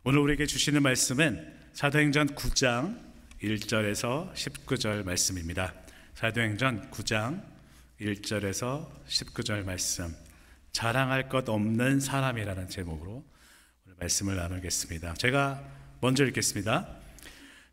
오늘 우리에게 주시는 말씀은 사도행전 9장 1절에서 19절 말씀입니다. 사도행전 9장 1절에서 19절 말씀, 자랑할 것 없는 사람이라는 제목으로 오늘 말씀을 나누겠습니다. 제가 먼저 읽겠습니다.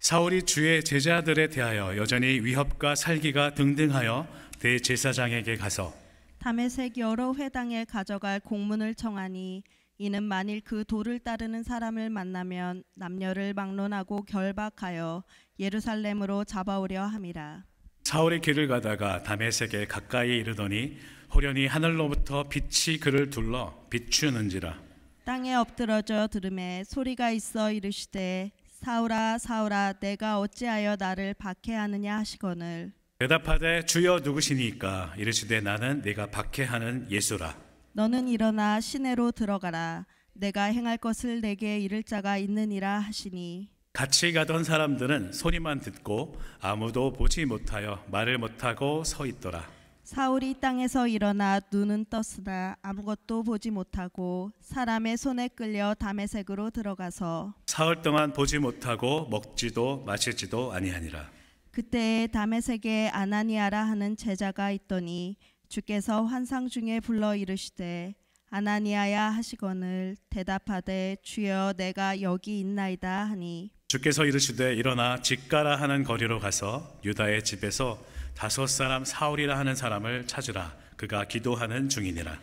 사울이 주의 제자들에 대하여 여전히 위협과 살기가 등등하여 대제사장에게 가서 다메섹 여러 회당에 가져갈 공문을 청하니 이는 만일 그 도를 따르는 사람을 만나면 남녀를 막론하고 결박하여 예루살렘으로 잡아오려 함이라. 사울이 길을 가다가 다메섹에 가까이 이르더니 호련히 하늘로부터 빛이 그를 둘러 비추는지라. 땅에 엎드러져 들음에 소리가 있어 이르시되 사울아 사울아 내가 어찌하여 나를 박해하느냐 하시거늘 대답하되 주여 누구시니까? 이르시되 나는 네가 박해하는 예수라. 너는 일어나 시내로 들어가라. 내가 행할 것을 내게 이를 자가 있느니라 하시니 같이 가던 사람들은 소리만 듣고 아무도 보지 못하여 말을 못하고 서 있더라. 사울이 땅에서 일어나 눈은 떴으나 아무것도 보지 못하고 사람의 손에 끌려 다메섹으로 들어가서 사흘 동안 보지 못하고 먹지도 마시지도 아니하니라. 그때에 다메섹에 아나니아라 하는 제자가 있더니 주께서 환상 중에 불러 이르시되 아나니아야 하시거늘 대답하되 주여 내가 여기 있나이다 하니 주께서 이르시되 일어나 직가라 하는 거리로 가서 유다의 집에서 5 사울이라 하는 사람을 찾으라. 그가 기도하는 중이니라.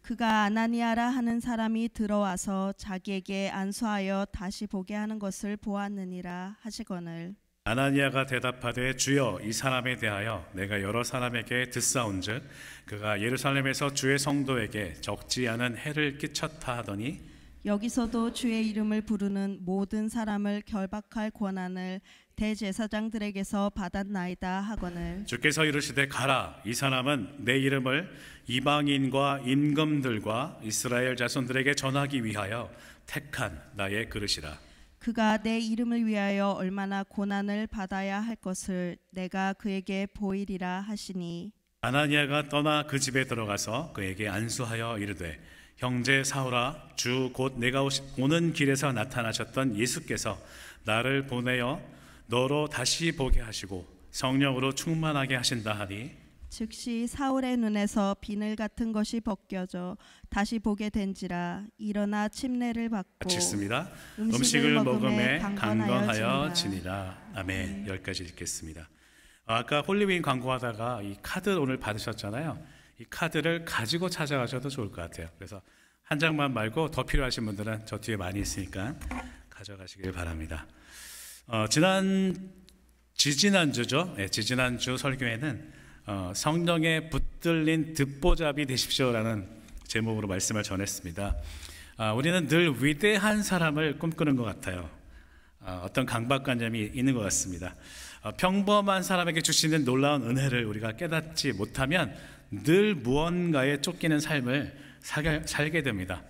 그가 아나니아라 하는 사람이 들어와서 자기에게 안수하여 다시 보게 하는 것을 보았느니라 하시거늘 아나니아가 대답하되 주여 이 사람에 대하여 내가 여러 사람에게 듣사온즉 그가 예루살렘에서 주의 성도에게 적지 않은 해를 끼쳤다 하더니 여기서도 주의 이름을 부르는 모든 사람을 결박할 권한을 대제사장들에게서 받았나이다 하거늘 주께서 이르시되 가라. 이 사람은 내 이름을 이방인과 임금들과 이스라엘 자손들에게 전하기 위하여 택한 나의 그릇이라. 그가 내 이름을 위하여 얼마나 고난을 받아야 할 것을 내가 그에게 보이리라 하시니 아나니아가 떠나 그 집에 들어가서 그에게 안수하여 이르되 형제 사울아 주 곧 내가 오는 길에서 나타나셨던 예수께서 나를 보내어 너로 다시 보게 하시고 성령으로 충만하게 하신다 하니 즉시 사울의 눈에서 비늘 같은 것이 벗겨져 다시 보게 된지라 일어나 침례를 받고 같이 읽습니다. 음식을 먹음에 강건하여 지니라. 아멘. 여기까지 읽겠습니다. 아까 홀리윈 광고하다가 이 카드 오늘 받으셨잖아요. 이 카드를 가지고 찾아가셔도 좋을 것 같아요. 그래서 한 장만 말고 더 필요하신 분들은 저 뒤에 많이 있으니까 가져가시길 바랍니다. 지지난주죠. 네, 지지난주 설교에는 성령에 붙들린 듣보잡이 되십시오라는 제목으로 말씀을 전했습니다. 우리는 늘 위대한 사람을 꿈꾸는 것 같아요. 어떤 강박관념이 있는 것 같습니다. 평범한 사람에게 주시는 놀라운 은혜를 우리가 깨닫지 못하면 늘 무언가에 쫓기는 삶을 살게 됩니다.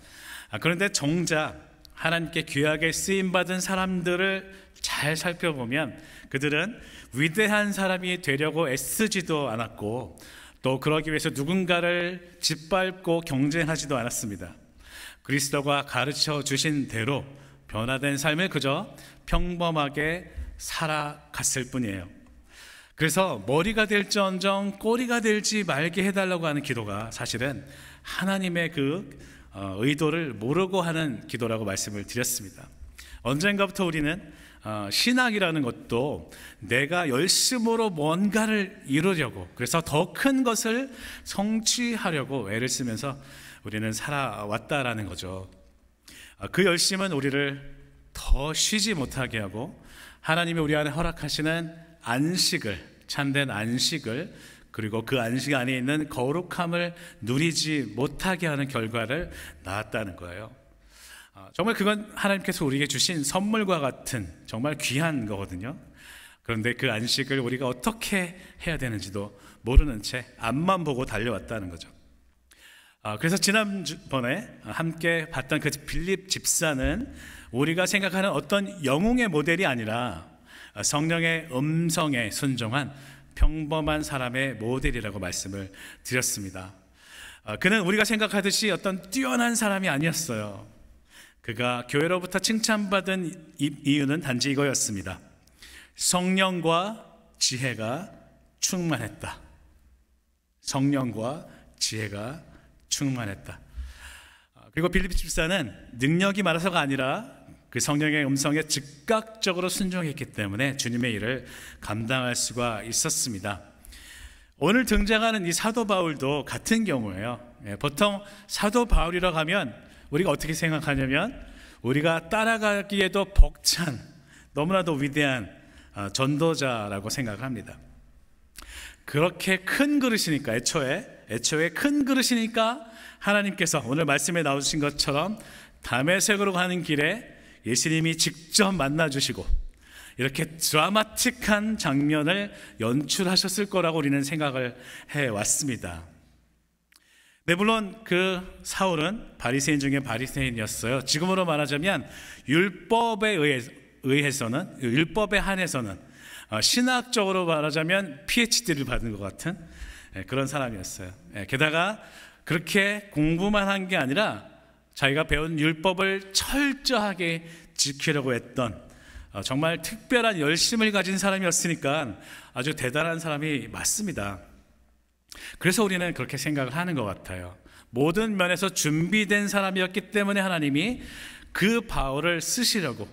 그런데 정작 하나님께 귀하게 쓰임받은 사람들을 잘 살펴보면 그들은 위대한 사람이 되려고 애쓰지도 않았고 또 그러기 위해서 누군가를 짓밟고 경쟁하지도 않았습니다. 그리스도가 가르쳐 주신 대로 변화된 삶을 그저 평범하게 살아갔을 뿐이에요. 그래서 머리가 될지언정 꼬리가 될지 말게 해달라고 하는 기도가 사실은 하나님의 그 의도를 모르고 하는 기도라고 말씀을 드렸습니다. 언젠가부터 우리는 신학이라는 것도 내가 열심으로 뭔가를 이루려고 그래서 더 큰 것을 성취하려고 애를 쓰면서 우리는 살아왔다라는 거죠. 그 열심은 우리를 더 쉬지 못하게 하고 하나님이 우리 안에 허락하시는 안식을, 참된 안식을 그리고 그 안식 안에 있는 거룩함을 누리지 못하게 하는 결과를 낳았다는 거예요. 정말 그건 하나님께서 우리에게 주신 선물과 같은 정말 귀한 거거든요. 그런데 그 안식을 우리가 어떻게 해야 되는지도 모르는 채 앞만 보고 달려왔다는 거죠. 그래서 지난번에 함께 봤던 그 빌립 집사는 우리가 생각하는 어떤 영웅의 모델이 아니라 성령의 음성에 순종한 평범한 사람의 모델이라고 말씀을 드렸습니다. 그는 우리가 생각하듯이 어떤 뛰어난 사람이 아니었어요. 그가 교회로부터 칭찬받은 이유는 단지 이거였습니다. 성령과 지혜가 충만했다. 성령과 지혜가 충만했다. 그리고 빌립 집사는 능력이 많아서가 아니라 그 성령의 음성에 즉각적으로 순종했기 때문에 주님의 일을 감당할 수가 있었습니다. 오늘 등장하는 이 사도 바울도 같은 경우예요. 보통 사도 바울이라고 하면 우리가 어떻게 생각하냐면 우리가 따라가기에도 벅찬 너무나도 위대한 전도자라고 생각합니다. 그렇게 큰 그릇이니까 애초에 큰 그릇이니까 하나님께서 오늘 말씀에 나오신 것처럼 다메섹으로 가는 길에 예수님이 직접 만나주시고 이렇게 드라마틱한 장면을 연출하셨을 거라고 우리는 생각을 해왔습니다. 네, 물론 그 사울은 바리새인 중에 바리새인이었어요. 지금으로 말하자면 율법에 한해서는 신학적으로 말하자면 PhD를 받은 것 같은 그런 사람이었어요. 게다가 그렇게 공부만 한 게 아니라 자기가 배운 율법을 철저하게 지키려고 했던 정말 특별한 열심을 가진 사람이었으니까 아주 대단한 사람이 맞습니다. 그래서 우리는 그렇게 생각을 하는 것 같아요. 모든 면에서 준비된 사람이었기 때문에 하나님이 그 바울을 쓰시려고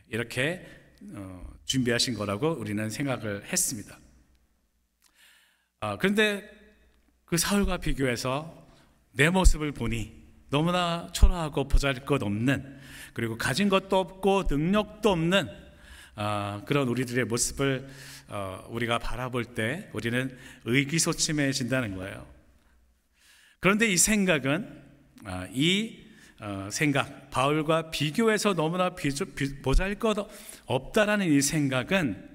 이렇게 준비하신 거라고 우리는 생각을 했습니다. 그런데 그 사울과 비교해서 내 모습을 보니 너무나 초라하고 보잘것없는, 그리고 가진 것도 없고 능력도 없는 그런 우리들의 모습을 우리가 바라볼 때 우리는 의기소침해진다는 거예요. 그런데 이 생각은 바울과 비교해서 너무나 보잘것없다라는 이 생각은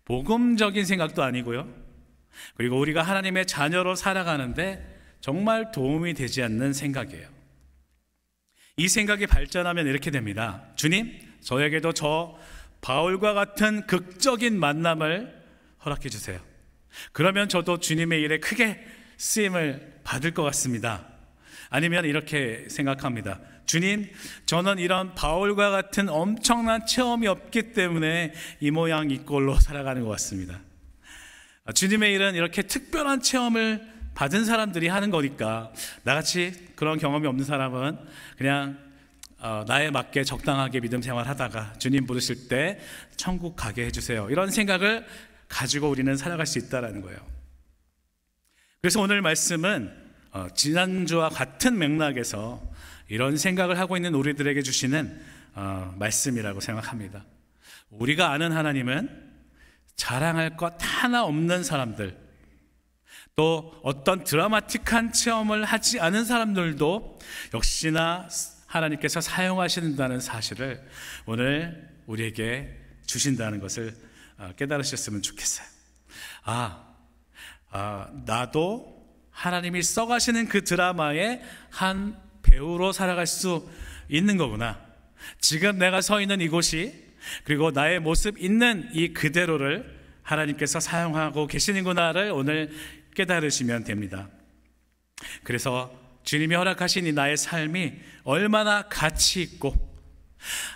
복음적인 생각도 아니고요, 그리고 우리가 하나님의 자녀로 살아가는데 정말 도움이 되지 않는 생각이에요. 이 생각이 발전하면 이렇게 됩니다. 주님, 저에게도 저 바울과 같은 극적인 만남을 허락해 주세요. 그러면 저도 주님의 일에 크게 쓰임을 받을 것 같습니다. 아니면 이렇게 생각합니다. 주님, 저는 이런 바울과 같은 엄청난 체험이 없기 때문에 이 모양 이 꼴로 살아가는 것 같습니다. 주님의 일은 이렇게 특별한 체험을 받은 사람들이 하는 거니까 나같이 그런 경험이 없는 사람은 그냥 나에 맞게 적당하게 믿음 생활하다가 주님 부르실 때 천국 가게 해주세요, 이런 생각을 가지고 우리는 살아갈 수 있다는 거예요. 그래서 오늘 말씀은 지난주와 같은 맥락에서 이런 생각을 하고 있는 우리들에게 주시는 말씀이라고 생각합니다. 우리가 아는 하나님은 자랑할 것 하나 없는 사람들, 또 어떤 드라마틱한 체험을 하지 않은 사람들도 역시나 하나님께서 사용하신다는 사실을 오늘 우리에게 주신다는 것을 깨달으셨으면 좋겠어요. 나도 하나님이 써가시는 그 드라마의 한 배우로 살아갈 수 있는 거구나. 지금 내가 서 있는 이곳이, 그리고 나의 모습 있는 이 그대로를 하나님께서 사용하고 계시는구나를 오늘 깨달으시면 됩니다. 그래서 주님이 허락하신 이 나의 삶이 얼마나 가치 있고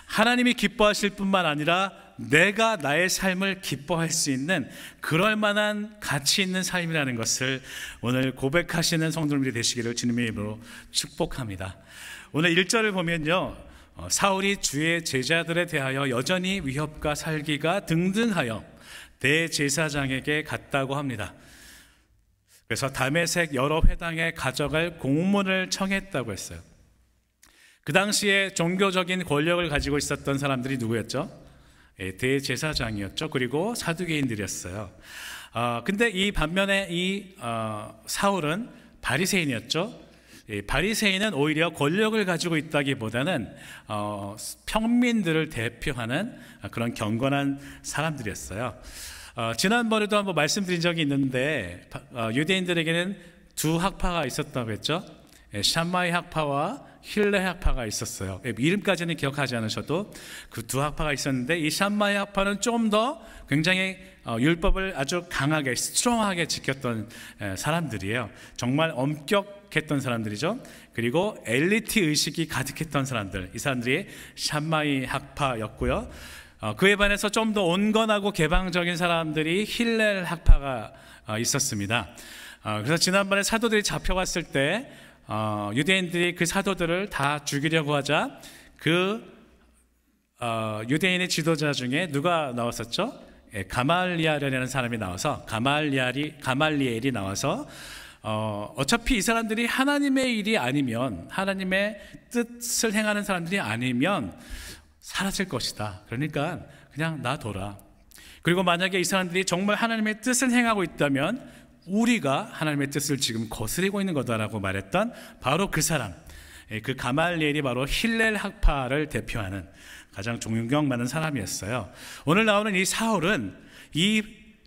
하나님이 기뻐하실 뿐만 아니라 내가 나의 삶을 기뻐할 수 있는 그럴 만한 가치 있는 삶이라는 것을 오늘 고백하시는 성도님들이 되시기를 주님의 이름으로 축복합니다. 오늘 1절을 보면요, 사울이 주의 제자들에 대하여 여전히 위협과 살기가 등등하여 대제사장에게 갔다고 합니다. 그래서 다메섹 여러 회당에 가져갈 공문을 청했다고 했어요. 그 당시에 종교적인 권력을 가지고 있었던 사람들이 누구였죠? 대제사장이었죠. 그리고 사두개인들이었어요. 근데 이 반면에 사울은 바리새인이었죠. 바리새인은 오히려 권력을 가지고 있다기보다는 평민들을 대표하는 그런 경건한 사람들이었어요. 지난번에도 한번 말씀드린 적이 있는데 유대인들에게는 두 학파가 있었다고 했죠. 샴마이 학파와 힐레 학파가 있었어요. 이름까지는 기억하지 않으셔도 그 두 학파가 있었는데, 이 샴마이 학파는 좀 더 굉장히 율법을 아주 강하게 스트롱하게 지켰던 사람들이에요. 정말 엄격했던 사람들이죠. 그리고 엘리트 의식이 가득했던 사람들, 이 사람들이 샴마이 학파였고요. 그에 반해서 좀 더 온건하고 개방적인 사람들이 힐렐 학파가 있었습니다. 그래서 지난번에 사도들이 잡혀갔을 때 유대인들이 그 사도들을 다 죽이려고 하자 그 유대인의 지도자 중에 누가 나왔었죠? 가말리엘이라는 사람이 나와서 가말리엘이 나와서 어차피 이 사람들이 하나님의 일이 아니면, 하나님의 뜻을 행하는 사람들이 아니면 사라질 것이다. 그러니까 그냥 놔둬라. 그리고 만약에 이 사람들이 정말 하나님의 뜻을 행하고 있다면 우리가 하나님의 뜻을 지금 거스리고 있는 거다라고 말했던 바로 그 사람, 그 가말리엘이 바로 힐렐 학파를 대표하는 가장 존경 많은 사람이었어요. 오늘 나오는 이 사울은 이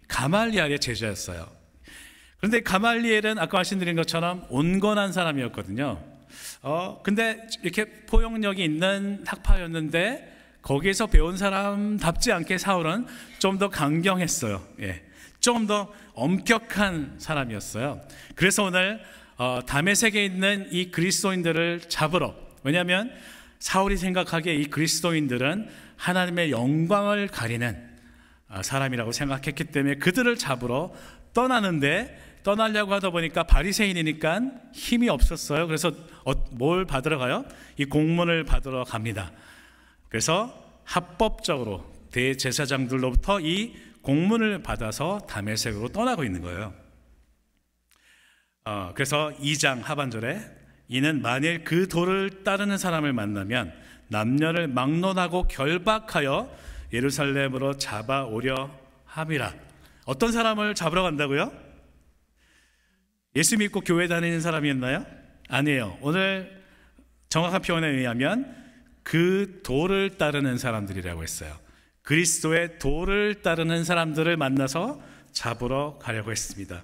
가말리엘의 제자였어요. 그런데 가말리엘은 아까 말씀드린 것처럼 온건한 사람이었거든요. 근데 이렇게 포용력이 있는 학파였는데 거기에서 배운 사람답지 않게 사울은 좀 더 강경했어요. 좀 더 엄격한 사람이었어요. 그래서 오늘 다메섹에 있는 이 그리스도인들을 잡으러, 왜냐하면 사울이 생각하기에 이 그리스도인들은 하나님의 영광을 가리는 사람이라고 생각했기 때문에 그들을 잡으러 떠나려고 하다 보니까 바리새인이니까 힘이 없었어요. 그래서 뭘 받으러 가요? 이 공문을 받으러 갑니다. 그래서 합법적으로 대제사장들로부터 이 공문을 받아서 다메섹으로 떠나고 있는 거예요. 그래서 2장 하반절에 이는 만일 그 도를 따르는 사람을 만나면 남녀를 막론하고 결박하여 예루살렘으로 잡아오려 함이라. 어떤 사람을 잡으러 간다고요? 예수 믿고 교회 다니는 사람이었나요? 아니에요. 오늘 정확한 표현에 의하면 그 도를 따르는 사람들이라고 했어요. 그리스도의 도를 따르는 사람들을 만나서 잡으러 가려고 했습니다.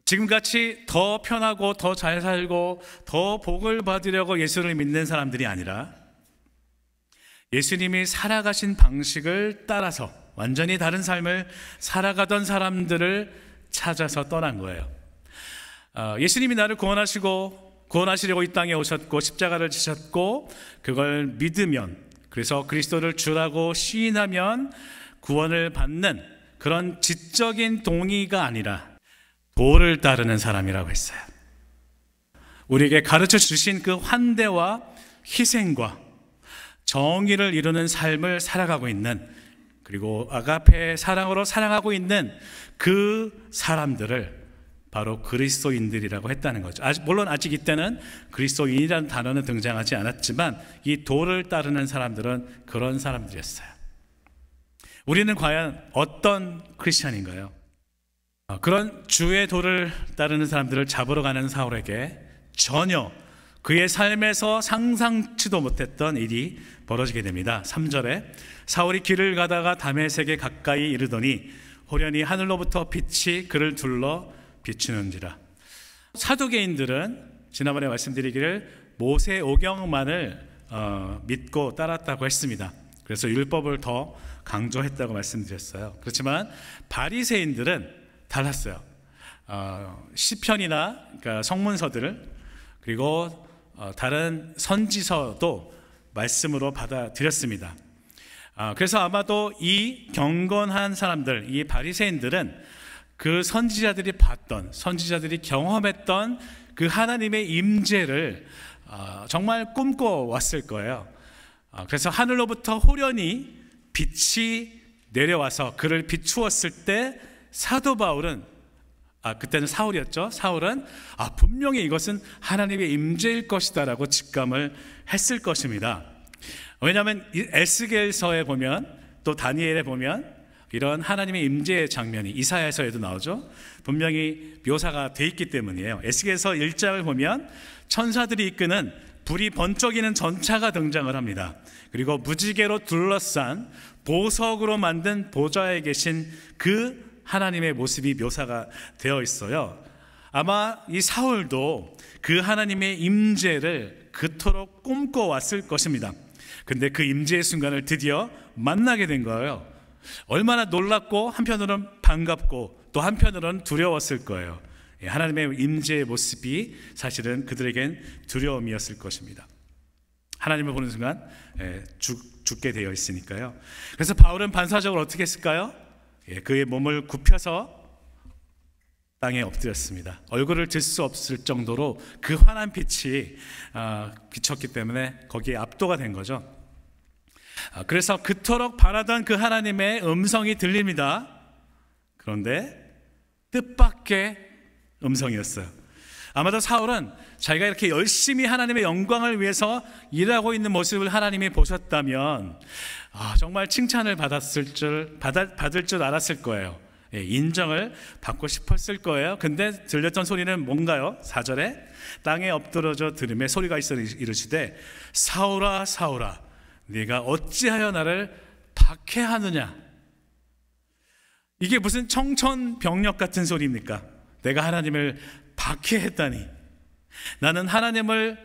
지금같이 더 편하고 더 잘 살고 더 복을 받으려고 예수를 믿는 사람들이 아니라 예수님이 살아가신 방식을 따라서 완전히 다른 삶을 살아가던 사람들을 찾아서 떠난 거예요. 예수님이 나를 구원하시려고 이 땅에 오셨고 십자가를 지셨고 그걸 믿으면, 그래서 그리스도를 주라고 시인하면 구원을 받는 그런 지적인 동의가 아니라 도를 따르는 사람이라고 했어요. 우리에게 가르쳐 주신 그 환대와 희생과 정의를 이루는 삶을 살아가고 있는, 그리고 아가페의 사랑으로 사랑하고 있는 그 사람들을 바로 그리스도인들이라고 했다는 거죠. 물론 아직 이때는 그리스도인이라는 단어는 등장하지 않았지만 이 도를 따르는 사람들은 그런 사람들이었어요. 우리는 과연 어떤 크리스찬인가요? 그런 주의 도를 따르는 사람들을 잡으러 가는 사울에게 전혀 그의 삶에서 상상치도 못했던 일이 벌어지게 됩니다. 3절에 사울이 길을 가다가 다메섹에 가까이 이르더니 호련히 하늘로부터 빛이 그를 둘러 비추는지라. 사두개인들은 지난번에 말씀드리기를 모세 오경만을 믿고 따랐다고 했습니다. 그래서 율법을 더 강조했다고 말씀드렸어요. 그렇지만 바리새인들은 달랐어요. 시편이나 그러니까 성문서들을, 그리고 다른 선지서도 말씀으로 받아들였습니다. 그래서 아마도 이 경건한 사람들, 이 바리새인들은 그 선지자들이 봤던, 선지자들이 경험했던 그 하나님의 임재를 정말 꿈꿔왔을 거예요. 그래서 하늘로부터 호련히 빛이 내려와서 그를 비추었을 때 사도 바울은, 그때는 사울이었죠. 사울은 분명히 이것은 하나님의 임재일 것이다 라고 직감을 했을 것입니다. 왜냐하면 에스겔서에 보면, 또 다니엘에 보면 이런 하나님의 임재의 장면이 이사야서에도 나오죠. 분명히 묘사가 돼 있기 때문이에요. 에스겔서 1장을 보면 천사들이 이끄는 불이 번쩍이는 전차가 등장을 합니다. 그리고 무지개로 둘러싼 보석으로 만든 보좌에 계신 그 하나님의 모습이 묘사가 되어 있어요. 아마 이 사울도 그 하나님의 임재를 그토록 꿈꿔왔을 것입니다. 근데 그 임재의 순간을 드디어 만나게 된 거예요. 얼마나 놀랍고 한편으로는 반갑고 또 한편으로는 두려웠을 거예요. 하나님의 임재의 모습이 사실은 그들에겐 두려움이었을 것입니다. 하나님을 보는 순간 죽게 되어 있으니까요. 그래서 바울은 반사적으로 어떻게 했을까요? 그의 몸을 굽혀서 땅에 엎드렸습니다. 얼굴을 들 수 없을 정도로 그 환한 빛이 비쳤기 때문에 거기에 압도가 된 거죠. 그래서 그토록 바라던 그 하나님의 음성이 들립니다. 그런데 뜻밖의 음성이었어요. 아마도 사울은 자기가 이렇게 열심히 하나님의 영광을 위해서 일하고 있는 모습을 하나님이 보셨다면 정말 칭찬을 받을 줄 알았을 거예요. 인정을 받고 싶었을 거예요. 근데 들렸던 소리는 뭔가요? 4절에 땅에 엎드러져 들음에 소리가 있어 이르시되 사울아 사울아 네가 어찌하여 나를 박해하느냐. 이게 무슨 청천벽력 같은 소리입니까? 내가 하나님을 박해했다니. 나는 하나님의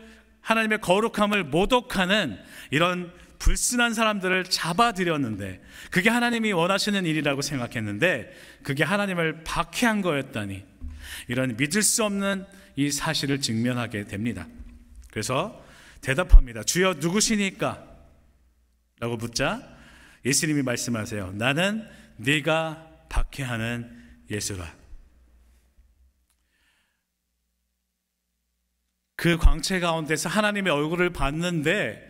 거룩함을 모독하는 이런 불순한 사람들을 잡아들였는데 그게 하나님이 원하시는 일이라고 생각했는데 그게 하나님을 박해한 거였다니. 이런 믿을 수 없는 이 사실을 직면하게 됩니다. 그래서 대답합니다. 주여 누구시니까? 라고 묻자 예수님이 말씀하세요. 나는 네가 박해하는 예수라. 그 광채 가운데서 하나님의 얼굴을 봤는데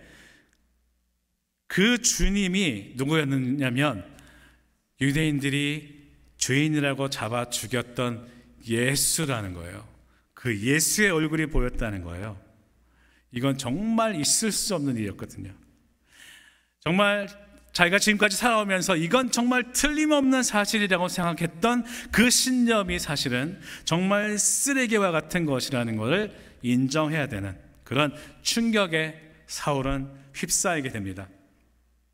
그 주님이 누구였느냐면 유대인들이 죄인이라고 잡아 죽였던 예수라는 거예요. 그 예수의 얼굴이 보였다는 거예요. 이건 정말 있을 수 없는 일이었거든요. 정말 자기가 지금까지 살아오면서 이건 정말 틀림없는 사실이라고 생각했던 그 신념이 사실은 정말 쓰레기와 같은 것이라는 것을 인정해야 되는 그런 충격에 사울은 휩싸이게 됩니다.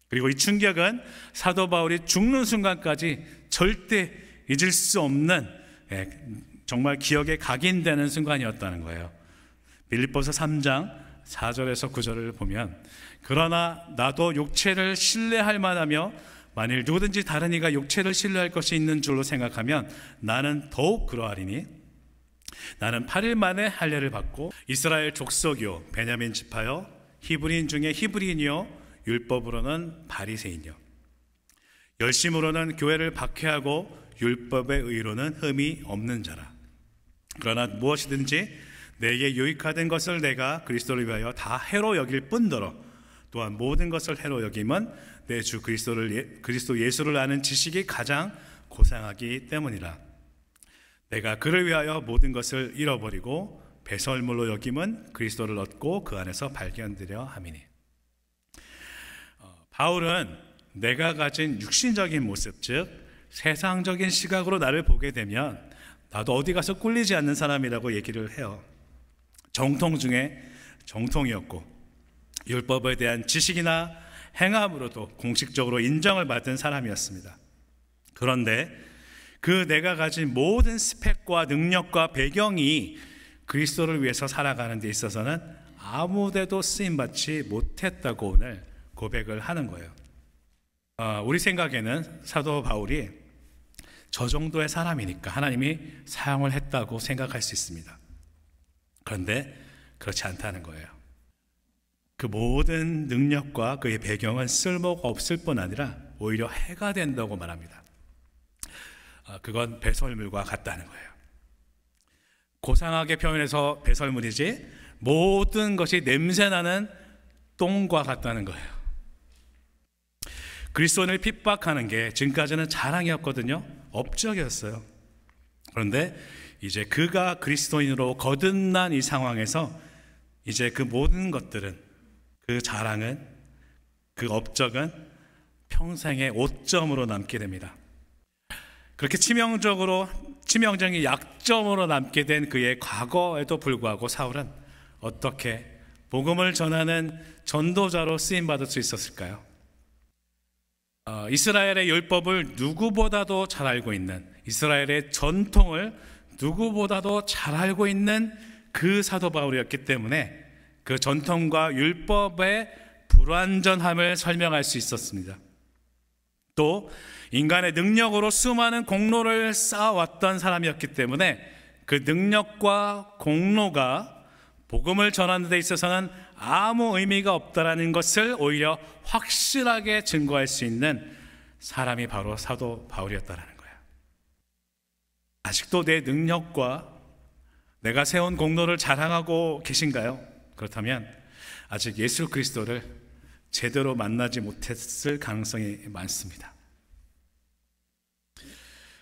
그리고 이 충격은 사도 바울이 죽는 순간까지 절대 잊을 수 없는 정말 기억에 각인되는 순간이었다는 거예요. 빌립보서 3장 4절에서 9절을 보면 그러나 나도 육체를 신뢰할 만하며 만일 누구든지 다른 이가 육체를 신뢰할 것이 있는 줄로 생각하면 나는 더욱 그러하리니 나는 8일 만에 할례를 받고 이스라엘 족속이요 베냐민 지파요 히브리인 중에 히브리인이요 율법으로는 바리새인이요 열심으로는 교회를 박해하고 율법의 의로는 흠이 없는 자라. 그러나 무엇이든지 내게 유익하던 것을 내가 그리스도를 위하여 다 해로 여길 뿐더러 또한 모든 것을 해로 여김은 내 주 그리스도 예수를 아는 지식이 가장 고상하기 때문이라. 내가 그를 위하여 모든 것을 잃어버리고 배설물로 여김은 그리스도를 얻고 그 안에서 발견되려 함이니. 바울은 내가 가진 육신적인 모습, 즉 세상적인 시각으로 나를 보게 되면 나도 어디 가서 꿀리지 않는 사람이라고 얘기를 해요. 정통 중에 정통이었고 율법에 대한 지식이나 행함으로도 공식적으로 인정을 받은 사람이었습니다. 그런데 그 내가 가진 모든 스펙과 능력과 배경이 그리스도를 위해서 살아가는 데 있어서는 아무데도 쓰임받지 못했다고 오늘 고백을 하는 거예요. 우리 생각에는 사도 바울이 저 정도의 사람이니까 하나님이 사용을 했다고 생각할 수 있습니다. 그런데 그렇지 않다는 거예요. 그 모든 능력과 그의 배경은 쓸모가 없을 뿐 아니라 오히려 해가 된다고 말합니다. 그건 배설물과 같다는 거예요. 고상하게 표현해서 배설물이지 모든 것이 냄새나는 똥과 같다는 거예요. 그리스도인을 핍박하는 게 지금까지는 자랑이었거든요. 업적이었어요. 그런데 이제 그가 그리스도인으로 거듭난 이 상황에서 이제 그 모든 것들은, 그 자랑은, 그 업적은 평생의 오점으로 남게 됩니다. 그렇게 치명적인 약점으로 남게 된 그의 과거에도 불구하고 사울은 어떻게 복음을 전하는 전도자로 쓰임받을 수 있었을까요? 이스라엘의 율법을 누구보다도 잘 알고 있는, 이스라엘의 전통을 누구보다도 잘 알고 있는 그 사도 바울이었기 때문에 그 전통과 율법의 불완전함을 설명할 수 있었습니다. 또 인간의 능력으로 수많은 공로를 쌓아왔던 사람이었기 때문에 그 능력과 공로가 복음을 전하는 데 있어서는 아무 의미가 없다라는 것을 오히려 확실하게 증거할 수 있는 사람이 바로 사도 바울이었다라는 거예요. 아직도 내 능력과 내가 세운 공로를 자랑하고 계신가요? 그렇다면 아직 예수 그리스도를 제대로 만나지 못했을 가능성이 많습니다.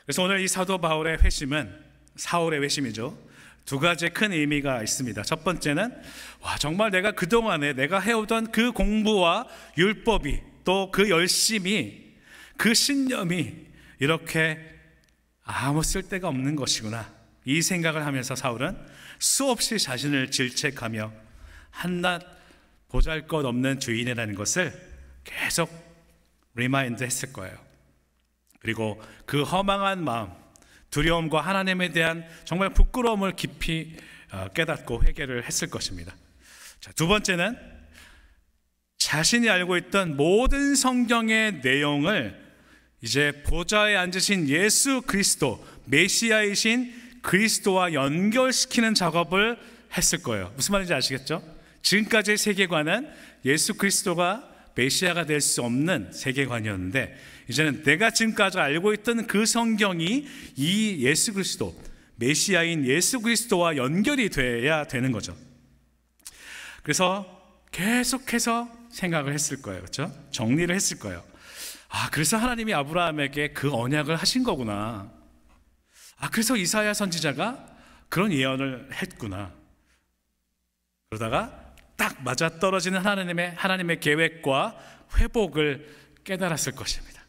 그래서 오늘 이 사도 바울의 회심은 사울의 회심이죠. 두 가지 큰 의미가 있습니다. 첫 번째는 정말 내가 그동안에 내가 해오던 그 공부와 율법이 또 그 열심이 그 신념이 이렇게 아무 쓸데가 없는 것이구나, 이 생각을 하면서 사울은 수없이 자신을 질책하며 한낱 보잘것없는 주인이라는 것을 계속 리마인드 했을 거예요. 그리고 그 허망한 마음, 두려움과 하나님에 대한 정말 부끄러움을 깊이 깨닫고 회개를 했을 것입니다. 자, 두 번째는 자신이 알고 있던 모든 성경의 내용을 이제 보좌에 앉으신 예수 그리스도, 메시아이신 그리스도와 연결시키는 작업을 했을 거예요. 무슨 말인지 아시겠죠? 지금까지의 세계관은 예수 그리스도가 메시아가 될 수 없는 세계관이었는데, 이제는 내가 지금까지 알고 있던 그 성경이 이 예수 그리스도, 메시아인 예수 그리스도와 연결이 돼야 되는 거죠. 그래서 계속해서 생각을 했을 거예요. 그렇죠? 정리를 했을 거예요. 그래서 하나님이 아브라함에게 그 언약을 하신 거구나. 그래서 이사야 선지자가 그런 예언을 했구나. 그러다가 딱 맞아떨어지는 하나님의 계획과 회복을 깨달았을 것입니다.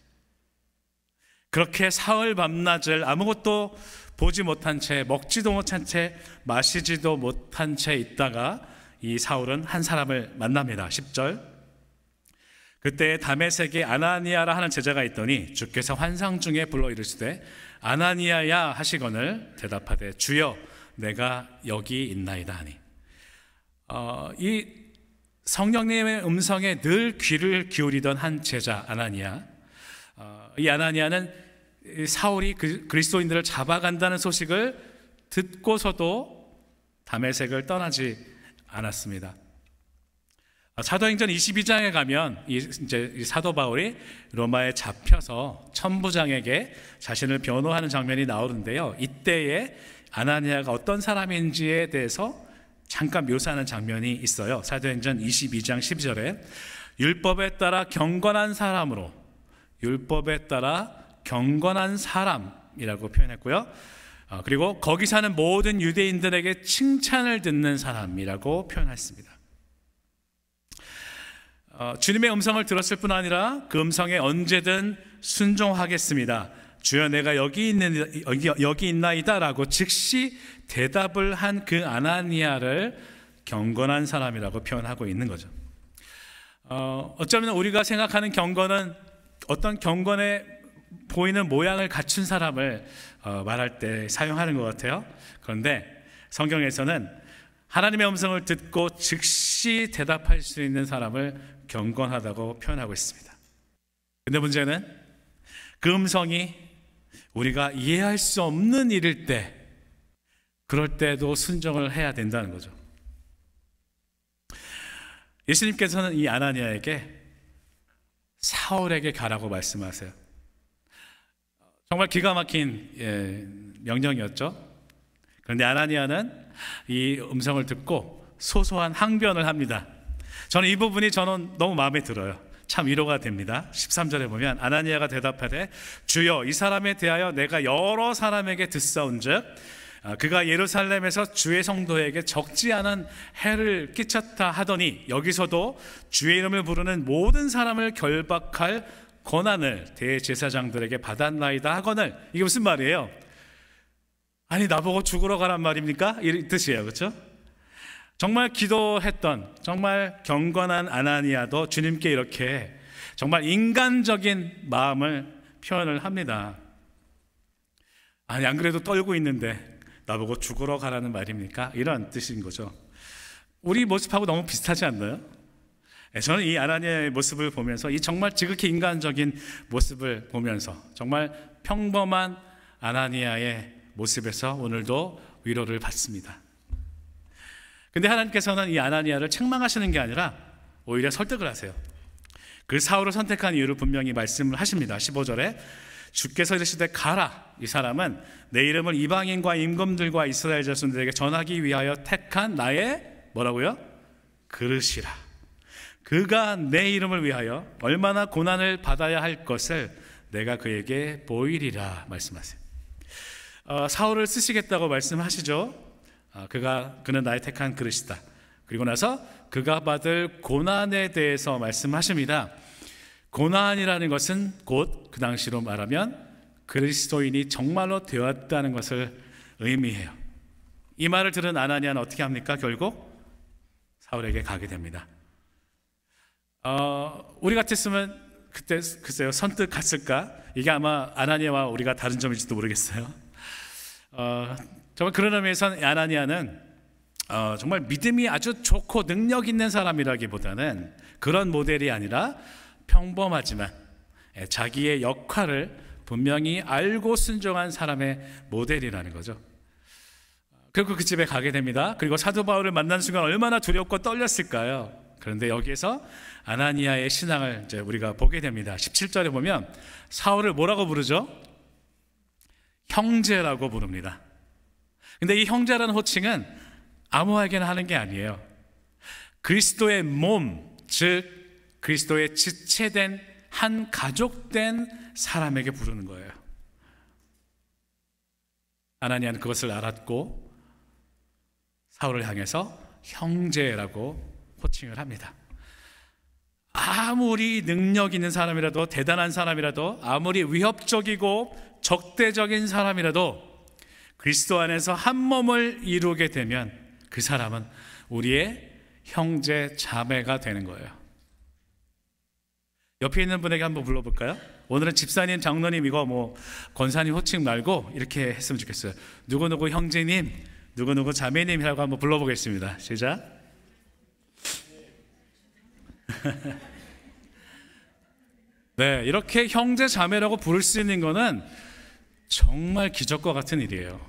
그렇게 사흘 밤낮을 아무것도 보지 못한 채, 먹지도 못한 채, 마시지도 못한 채 있다가 이 사울은 한 사람을 만납니다. 10절. 그때 다메섹에 아나니아라 하는 제자가 있더니 주께서 환상 중에 불러 이르시되 아나니아야 하시거늘 대답하되 주여 내가 여기 있나이다 하니. 이 성령님의 음성에 늘 귀를 기울이던 한 제자 아나니아. 이 아나니아는 사울이 그리스도인들을 잡아간다는 소식을 듣고서도 다메섹을 떠나지 않았습니다. 사도행전 22장에 가면 이제 사도 바울이 로마에 잡혀서 천부장에게 자신을 변호하는 장면이 나오는데요. 이때에 아나니아가 어떤 사람인지에 대해서 잠깐 묘사하는 장면이 있어요. 사도행전 22장 12절에 율법에 따라 경건한 사람으로, 율법에 따라 경건한 사람이라고 표현했고요. 그리고 거기 사는 모든 유대인들에게 칭찬을 듣는 사람이라고 표현했습니다. 주님의 음성을 들었을 뿐 아니라 그 음성에 언제든 순종하겠습니다. 주여 내가 여기 있나이다 라고 즉시 대답을 한 그 아나니아를 경건한 사람이라고 표현하고 있는 거죠. 어쩌면 우리가 생각하는 경건은 어떤 경건에 보이는 모양을 갖춘 사람을 말할 때 사용하는 것 같아요. 그런데 성경에서는 하나님의 음성을 듣고 즉시 대답할 수 있는 사람을 경건하다고 표현하고 있습니다. 근데 문제는 그 음성이 우리가 이해할 수 없는 일일 때, 그럴 때도 순종을 해야 된다는 거죠. 예수님께서는 이 아나니아에게 사울에게 가라고 말씀하세요. 정말 기가 막힌 명령이었죠. 그런데 아나니아는 이 음성을 듣고 소소한 항변을 합니다. 저는 이 부분이 너무 마음에 들어요. 참 위로가 됩니다. 13절에 보면 아나니아가 대답하되 주여 이 사람에 대하여 내가 여러 사람에게 듣사온즉 그가 예루살렘에서 주의 성도에게 적지 않은 해를 끼쳤다 하더니 여기서도 주의 이름을 부르는 모든 사람을 결박할 권한을 대제사장들에게 받았나이다 하거늘. 이게 무슨 말이에요? 아니 나보고 죽으러 가란 말입니까? 이 뜻이에요. 그렇죠? 정말 기도했던 정말 경건한 아나니아도 주님께 이렇게 정말 인간적인 마음을 표현을 합니다. 아니 안 그래도 떨고 있는데 나보고 죽으러 가라는 말입니까? 이런 뜻인 거죠. 우리 모습하고 너무 비슷하지 않나요? 저는 이 아나니아의 모습을 보면서, 이 정말 지극히 인간적인 모습을 보면서 정말 평범한 아나니아의 모습에서 오늘도 위로를 받습니다. 근데 하나님께서는 이 아나니아를 책망하시는 게 아니라 오히려 설득을 하세요. 그 사울을 선택한 이유를 분명히 말씀을 하십니다. 15절에 주께서 이르시되 가라. 이 사람은 내 이름을 이방인과 임금들과 이스라엘 자손들에게 전하기 위하여 택한 나의 뭐라고요? 그릇이라. 그가 내 이름을 위하여 얼마나 고난을 받아야 할 것을 내가 그에게 보이리라 말씀하세요. 사울을 쓰시겠다고 말씀하시죠. 그는 나의 택한 그릇이다. 그리고 나서 그가 받을 고난에 대해서 말씀하십니다. 고난이라는 것은 곧 그 당시로 말하면 그리스도인이 정말로 되었다는 것을 의미해요. 이 말을 들은 아나니아는 어떻게 합니까? 결국 사울에게 가게 됩니다. 우리 같았으면 그때 글쎄요, 선뜻 갔을까? 이게 아마 아나니아와 우리가 다른 점일지도 모르겠어요. 정말 그런 의미에서 아나니아는 정말 믿음이 아주 좋고 능력 있는 사람이라기보다는 그런 모델이 아니라 평범하지만 자기의 역할을 분명히 알고 순종한 사람의 모델이라는 거죠. 그리고 그 집에 가게 됩니다. 그리고 사도 바울을 만난 순간 얼마나 두렵고 떨렸을까요? 그런데 여기에서 아나니아의 신앙을 이제 우리가 보게 됩니다. 17절에 보면 사울을 뭐라고 부르죠? 형제라고 부릅니다. 근데 이 형제라는 호칭은 아무에게나 하는 게 아니에요. 그리스도의 몸, 즉 그리스도의 지체된 한 가족된 사람에게 부르는 거예요. 아나니아는 그것을 알았고 사울을 향해서 형제라고 호칭을 합니다. 아무리 능력 있는 사람이라도, 대단한 사람이라도, 아무리 위협적이고 적대적인 사람이라도 그리스도 안에서 한 몸을 이루게 되면 그 사람은 우리의 형제 자매가 되는 거예요. 옆에 있는 분에게 한번 불러볼까요? 오늘은 집사님, 장로님이고 권사님 호칭 말고 이렇게 했으면 좋겠어요. 누구누구 형제님, 누구누구 자매님이라고 한번 불러보겠습니다. 시작. 네, 이렇게 형제 자매라고 부를 수 있는 거는 정말 기적과 같은 일이에요.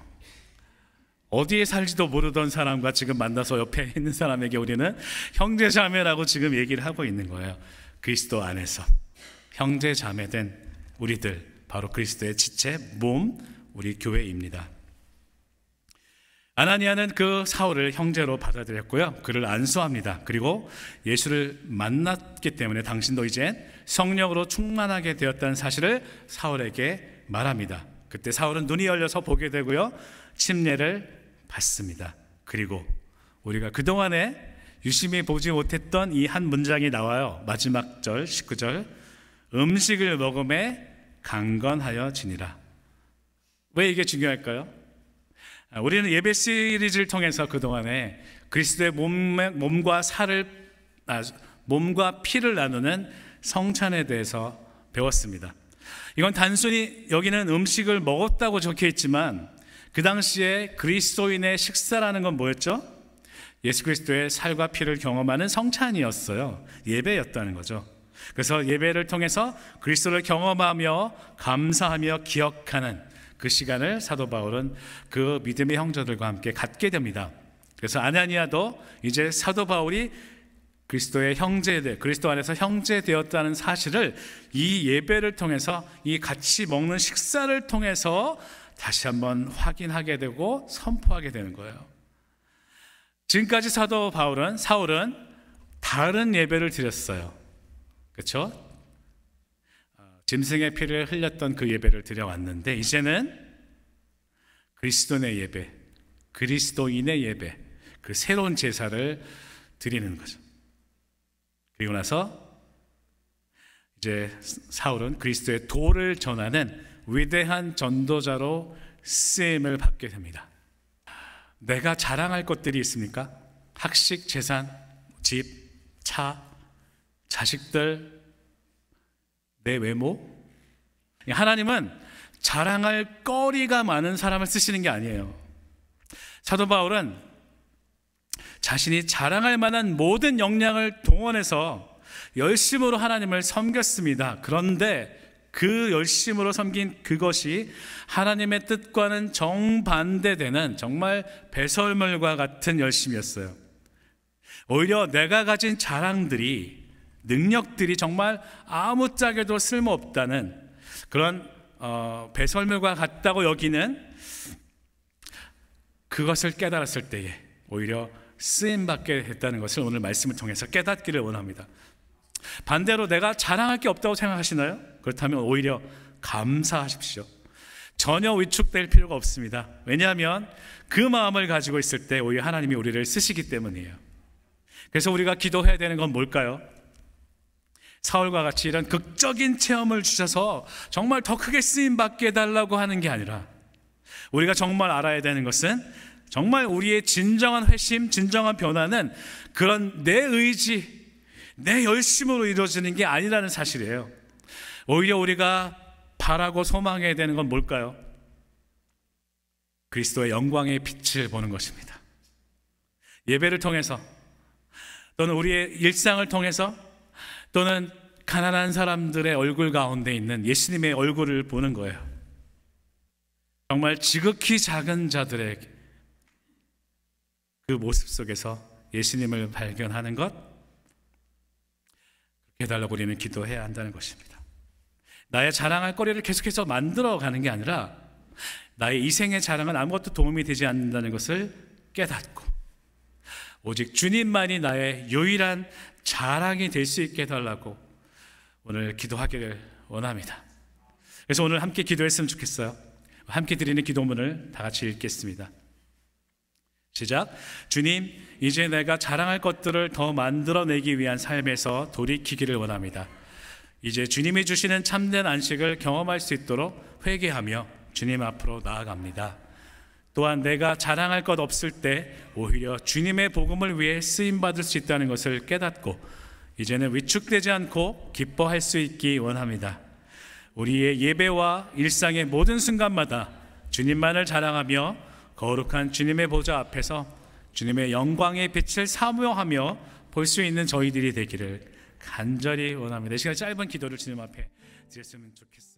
어디에 살지도 모르던 사람과 지금 만나서 옆에 있는 사람에게 우리는 형제 자매라고 지금 얘기를 하고 있는 거예요. 그리스도 안에서 형제 자매된 우리들, 바로 그리스도의 지체 몸, 우리 교회입니다. 아나니아는 그 사울을 형제로 받아들였고요, 그를 안수합니다. 그리고 예수를 만났기 때문에 당신도 이제 성령으로 충만하게 되었다는 사실을 사울에게 말합니다. 그때 사울은 눈이 열려서 보게 되고요, 침례를 받습니다. 그리고 우리가 그동안에 유심히 보지 못했던 이 한 문장이 나와요. 마지막 절 19절, 음식을 먹음에 강건하여 지니라. 왜 이게 중요할까요? 우리는 예배 시리즈를 통해서 그동안에 그리스도의 몸과 몸과 피를 나누는 성찬에 대해서 배웠습니다. 이건 단순히 여기는 음식을 먹었다고 적혀 있지만 그 당시에 그리스도인의 식사라는 건 뭐였죠? 예수 그리스도의 살과 피를 경험하는 성찬이었어요. 예배였다는 거죠. 그래서 예배를 통해서 그리스도를 경험하며 감사하며 기억하는 그 시간을 사도 바울은 그 믿음의 형제들과 함께 갖게 됩니다. 그래서 아나니아도 이제 사도 바울이 그리스도의 형제들, 그리스도 안에서 형제 되었다는 사실을 이 예배를 통해서, 이 같이 먹는 식사를 통해서 다시 한번 확인하게 되고 선포하게 되는 거예요. 지금까지 사울은 다른 예배를 드렸어요. 그렇죠? 짐승의 피를 흘렸던 그 예배를 드려왔는데 이제는 그리스도의 예배, 그리스도인의 예배, 그 새로운 제사를 드리는 거죠. 그리고 나서 이제 사울은 그리스도의 도를 전하는 위대한 전도자로 쓰임을 받게 됩니다. 내가 자랑할 것들이 있습니까? 학식, 재산, 집, 차, 자식들, 내 외모? 하나님은 자랑할 거리가 많은 사람을 쓰시는 게 아니에요. 사도 바울은 자신이 자랑할 만한 모든 역량을 동원해서 열심으로 하나님을 섬겼습니다. 그런데 그 열심으로 섬긴 그것이 하나님의 뜻과는 정반대되는 정말 배설물과 같은 열심이었어요. 오히려 내가 가진 자랑들이, 능력들이 정말 아무짝에도 쓸모없다는 그런 배설물과 같다고 여기는 그것을 깨달았을 때에 오히려 쓰임받게 됐다는 것을 오늘 말씀을 통해서 깨닫기를 원합니다. 반대로 내가 자랑할 게 없다고 생각하시나요? 그렇다면 오히려 감사하십시오. 전혀 위축될 필요가 없습니다. 왜냐하면 그 마음을 가지고 있을 때 오히려 하나님이 우리를 쓰시기 때문이에요. 그래서 우리가 기도해야 되는 건 뭘까요? 사울과 같이 이런 극적인 체험을 주셔서 정말 더 크게 쓰임받게 해달라고 하는 게 아니라, 우리가 정말 알아야 되는 것은 정말 우리의 진정한 회심, 진정한 변화는 그런 내 의지, 내 열심으로 이루어지는 게 아니라는 사실이에요. 오히려 우리가 바라고 소망해야 되는 건 뭘까요? 그리스도의 영광의 빛을 보는 것입니다. 예배를 통해서, 또는 우리의 일상을 통해서, 또는 가난한 사람들의 얼굴 가운데 있는 예수님의 얼굴을 보는 거예요. 정말 지극히 작은 자들의 그 모습 속에서 예수님을 발견하는 것, 그렇게 해달라고 우리는 기도해야 한다는 것입니다. 나의 자랑할 거리를 계속해서 만들어가는 게 아니라 나의 이생의 자랑은 아무것도 도움이 되지 않는다는 것을 깨닫고 오직 주님만이 나의 유일한 자랑이 될 수 있게 해달라고 오늘 기도하기를 원합니다. 그래서 오늘 함께 기도했으면 좋겠어요. 함께 드리는 기도문을 다 같이 읽겠습니다. 시작. 주님, 이제 내가 자랑할 것들을 더 만들어내기 위한 삶에서 돌이키기를 원합니다. 이제 주님이 주시는 참된 안식을 경험할 수 있도록 회개하며 주님 앞으로 나아갑니다. 또한 내가 자랑할 것 없을 때 오히려 주님의 복음을 위해 쓰임받을 수 있다는 것을 깨닫고 이제는 위축되지 않고 기뻐할 수 있기 원합니다. 우리의 예배와 일상의 모든 순간마다 주님만을 자랑하며 거룩한 주님의 보좌 앞에서 주님의 영광의 빛을 사모하며 볼 수 있는 저희들이 되기를 간절히 원합니다. 이 시간 짧은 기도를 주님 앞에 드렸으면 좋겠습니다.